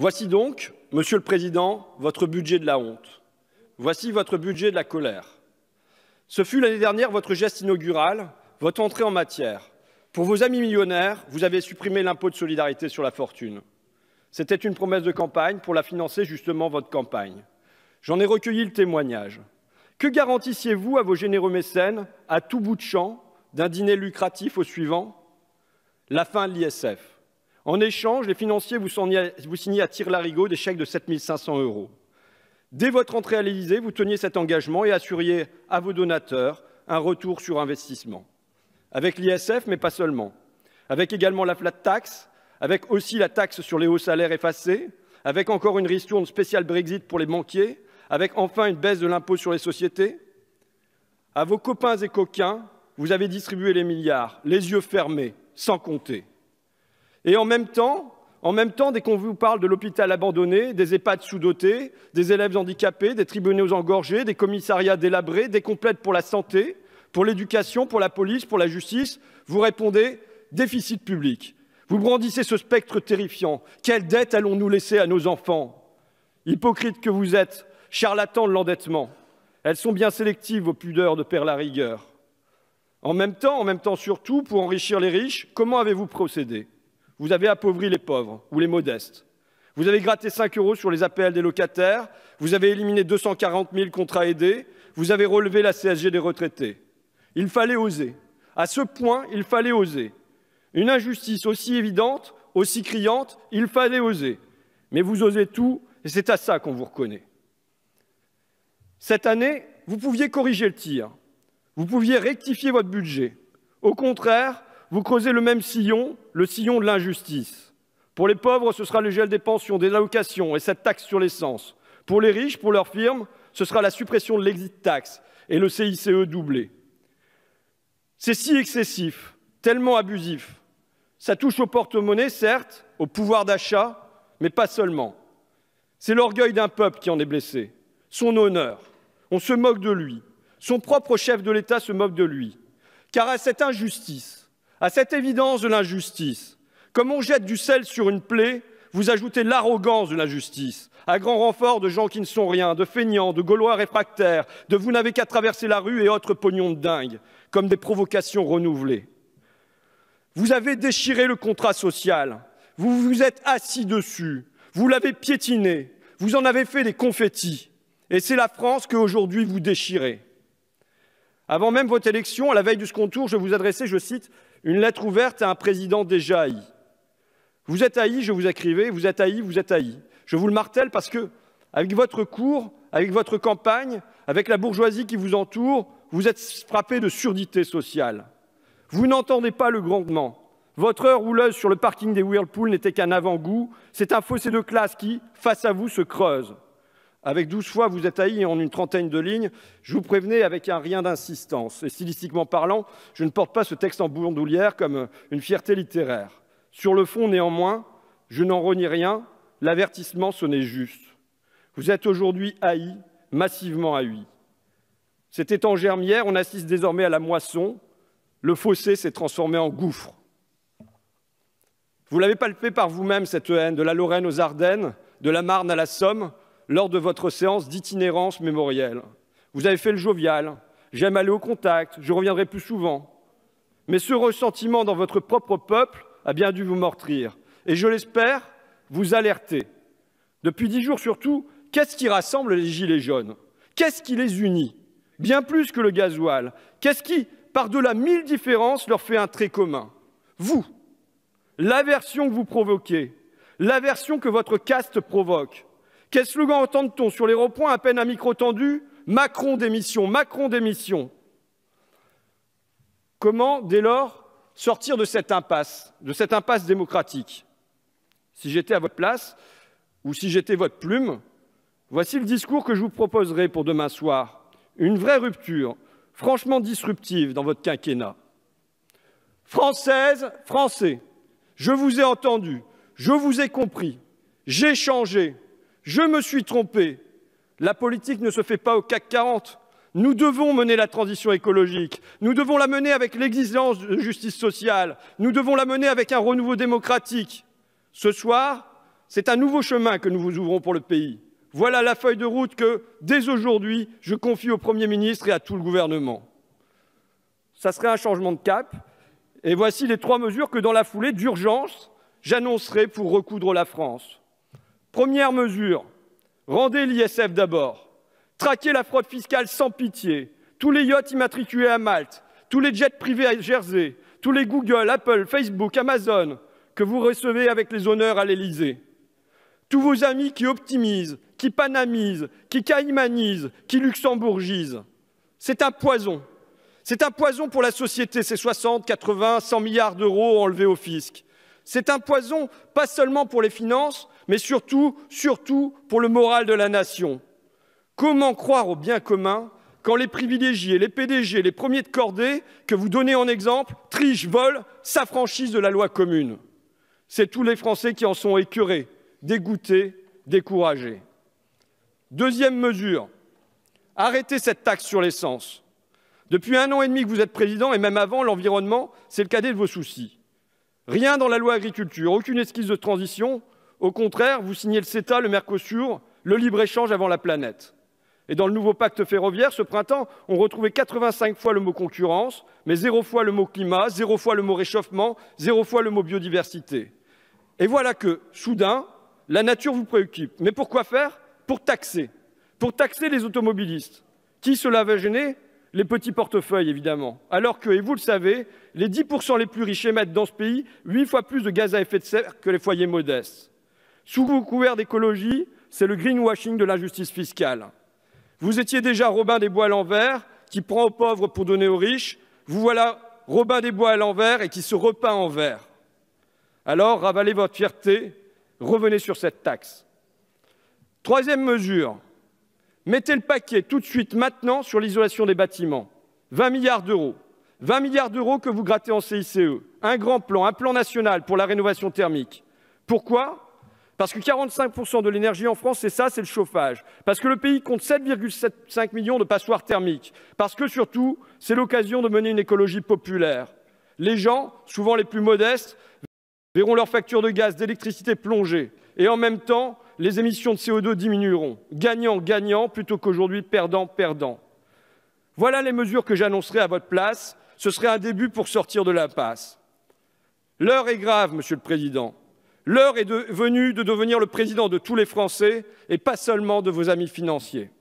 Voici donc, Monsieur le Président, votre budget de la honte. Voici votre budget de la colère. Ce fut l'année dernière votre geste inaugural, votre entrée en matière. Pour vos amis millionnaires, vous avez supprimé l'impôt de solidarité sur la fortune. C'était une promesse de campagne pour la financer justement votre campagne. J'en ai recueilli le témoignage. Que garantissiez-vous à vos généreux mécènes, à tout bout de champ, d'un dîner lucratif au suivant? La fin de l'ISF. En échange, les financiers vous signiez à tire-larigot des chèques de 7 500 €. Dès votre entrée à l'Élysée, vous teniez cet engagement et assuriez à vos donateurs un retour sur investissement. Avec l'ISF, mais pas seulement. Avec également la flat tax, avec aussi la taxe sur les hauts salaires effacés, avec encore une ristourne spéciale Brexit pour les banquiers, avec enfin une baisse de l'impôt sur les sociétés. À vos copains et coquins, vous avez distribué les milliards, les yeux fermés, sans compter. Et en même temps, dès qu'on vous parle de l'hôpital abandonné, des EHPAD sous-dotés, des élèves handicapés, des tribunaux engorgés, des commissariats délabrés, des complètes pour la santé, pour l'éducation, pour la police, pour la justice, vous répondez « déficit public ». Vous brandissez ce spectre terrifiant. Quelle dette allons-nous laisser à nos enfants? Hypocrite que vous êtes, charlatan de l'endettement. Elles sont bien sélectives, vos pudeurs de père la rigueur. En même temps surtout, pour enrichir les riches, comment avez-vous procédé? Vous avez appauvri les pauvres ou les modestes. Vous avez gratté 5 € sur les APL des locataires, vous avez éliminé 240 000 contrats aidés, vous avez relevé la CSG des retraités. Il fallait oser. À ce point, il fallait oser. Une injustice aussi évidente, aussi criante, il fallait oser. Mais vous osez tout, et c'est à ça qu'on vous reconnaît. Cette année, vous pouviez corriger le tir. Vous pouviez rectifier votre budget. Au contraire, vous creusez le même sillon, le sillon de l'injustice. Pour les pauvres, ce sera le gel des pensions, des allocations et cette taxe sur l'essence. Pour les riches, pour leurs firmes, ce sera la suppression de l'exit tax et le CICE doublé. C'est si excessif, tellement abusif. Ça touche au porte-monnaie, certes, au pouvoir d'achat, mais pas seulement. C'est l'orgueil d'un peuple qui en est blessé, son honneur. On se moque de lui. Son propre chef de l'État se moque de lui. Car à cette injustice, à cette évidence de l'injustice, comme on jette du sel sur une plaie, vous ajoutez l'arrogance de l'injustice, à grand renfort de gens qui ne sont rien, de feignants, de Gaulois réfractaires, de vous n'avez qu'à traverser la rue et autres pognons de dingue, comme des provocations renouvelées. Vous avez déchiré le contrat social, vous vous êtes assis dessus, vous l'avez piétiné, vous en avez fait des confettis. Et c'est la France qu'aujourd'hui vous déchirez. Avant même votre élection, à la veille du second tour, je vous adressais, je cite, une lettre ouverte à un président déjà haï. Vous êtes haï, je vous écrivais, vous êtes haï, vous êtes haï. Je vous le martèle parce que, avec votre cours, avec votre campagne, avec la bourgeoisie qui vous entoure, vous êtes frappé de surdité sociale. Vous n'entendez pas le grondement. Votre heure rouleuse sur le parking des Whirlpool n'était qu'un avant-goût. C'est un fossé de classe qui, face à vous, se creuse. Avec 12 fois vous êtes haï en une trentaine de lignes, je vous prévenais avec un rien d'insistance. Et stylistiquement parlant, je ne porte pas ce texte en bourdoulière comme une fierté littéraire. Sur le fond, néanmoins, je n'en renie rien, l'avertissement sonnait juste. Vous êtes aujourd'hui haï, massivement haï. C'était en germière, on assiste désormais à la moisson. Le fossé s'est transformé en gouffre. Vous l'avez palpé par vous-même, cette haine, de la Lorraine aux Ardennes, de la Marne à la Somme, lors de votre séance d'itinérance mémorielle. Vous avez fait le jovial, j'aime aller au contact, je reviendrai plus souvent. Mais ce ressentiment dans votre propre peuple a bien dû vous meurtrir. Et je l'espère, vous alerter. Depuis 10 jours surtout, qu'est-ce qui rassemble les gilets jaunes? Qu'est-ce qui les unit? Bien plus que le gasoil. Qu'est-ce qui, par-delà 1000 différences, leur fait un trait commun? Vous, l'aversion que vous provoquez, l'aversion que votre caste provoque. Quel slogan entend-on sur les ronds-points à peine à micro tendu? Macron démission, Macron démission. Comment, dès lors, sortir de cette impasse démocratique? Si j'étais à votre place, ou si j'étais votre plume, voici le discours que je vous proposerai pour demain soir. Une vraie rupture, franchement disruptive dans votre quinquennat. Françaises, Français, je vous ai entendu, je vous ai compris, j'ai changé, je me suis trompé. La politique ne se fait pas au CAC 40. Nous devons mener la transition écologique. Nous devons la mener avec l'exigence de justice sociale. Nous devons la mener avec un renouveau démocratique. Ce soir, C'est un nouveau chemin que nous vous ouvrons pour le pays. Voilà la feuille de route que, dès aujourd'hui, je confie au Premier ministre et à tout le gouvernement. Ça serait un changement de cap. Et voici les 3 mesures que, dans la foulée, d'urgence, j'annoncerai pour recoudre la France. Première mesure, rendez l'ISF d'abord. Traquez la fraude fiscale sans pitié. Tous les yachts immatriculés à Malte, tous les jets privés à Jersey, tous les Google, Apple, Facebook, Amazon que vous recevez avec les honneurs à l'Élysée. Tous vos amis qui optimisent, qui panamisent, qui caïmanisent, qui luxembourgisent. C'est un poison. C'est un poison pour la société, ces 60, 80, 100 milliards d'euros enlevés au fisc. C'est un poison pas seulement pour les finances, mais surtout pour le moral de la nation. Comment croire au bien commun quand les privilégiés, les PDG, les premiers de cordée que vous donnez en exemple, trichent, volent, s'affranchissent de la loi commune? C'est tous les Français qui en sont écœurés, dégoûtés, découragés. Deuxième mesure, arrêtez cette taxe sur l'essence. Depuis 1 an et demi que vous êtes président, et même avant, l'environnement, c'est le cadet de vos soucis. Rien dans la loi agriculture, aucune esquisse de transition. Au contraire, vous signez le CETA, le Mercosur, le libre-échange avant la planète. Et dans le nouveau pacte ferroviaire, ce printemps, on retrouvait 85 fois le mot concurrence, mais 0 fois le mot climat, 0 fois le mot réchauffement, 0 fois le mot biodiversité. Et voilà que, soudain, la nature vous préoccupe. Mais pourquoi faire? Pour taxer les automobilistes. Qui cela va gêner? Les petits portefeuilles, évidemment. Alors que, et vous le savez, les 10% les plus riches émettent dans ce pays 8 fois plus de gaz à effet de serre que les foyers modestes. Sous couvert d'écologie, c'est le greenwashing de l'injustice fiscale. Vous étiez déjà Robin des Bois à l'envers, qui prend aux pauvres pour donner aux riches. Vous voilà Robin des Bois à l'envers et qui se repeint en vert. Alors, ravalez votre fierté, revenez sur cette taxe. Troisième mesure, mettez le paquet tout de suite, maintenant, sur l'isolation des bâtiments. 20 milliards d'euros. 20 milliards d'euros que vous grattez en CICE. Un grand plan, un plan national pour la rénovation thermique. Pourquoi? Parce que 45% de l'énergie en France, c'est ça, c'est le chauffage. Parce que le pays compte 7,5 millions de passoires thermiques. Parce que, surtout, c'est l'occasion de mener une écologie populaire. Les gens, souvent les plus modestes, verront leurs factures de gaz, d'électricité plonger. Et en même temps, les émissions de CO2 diminueront. Gagnant-gagnant plutôt qu'aujourd'hui perdant-perdant. Voilà les mesures que j'annoncerai à votre place. Ce serait un début pour sortir de l'impasse. L'heure est grave, Monsieur le Président. L'heure est venue de devenir le président de tous les Français et pas seulement de vos amis financiers.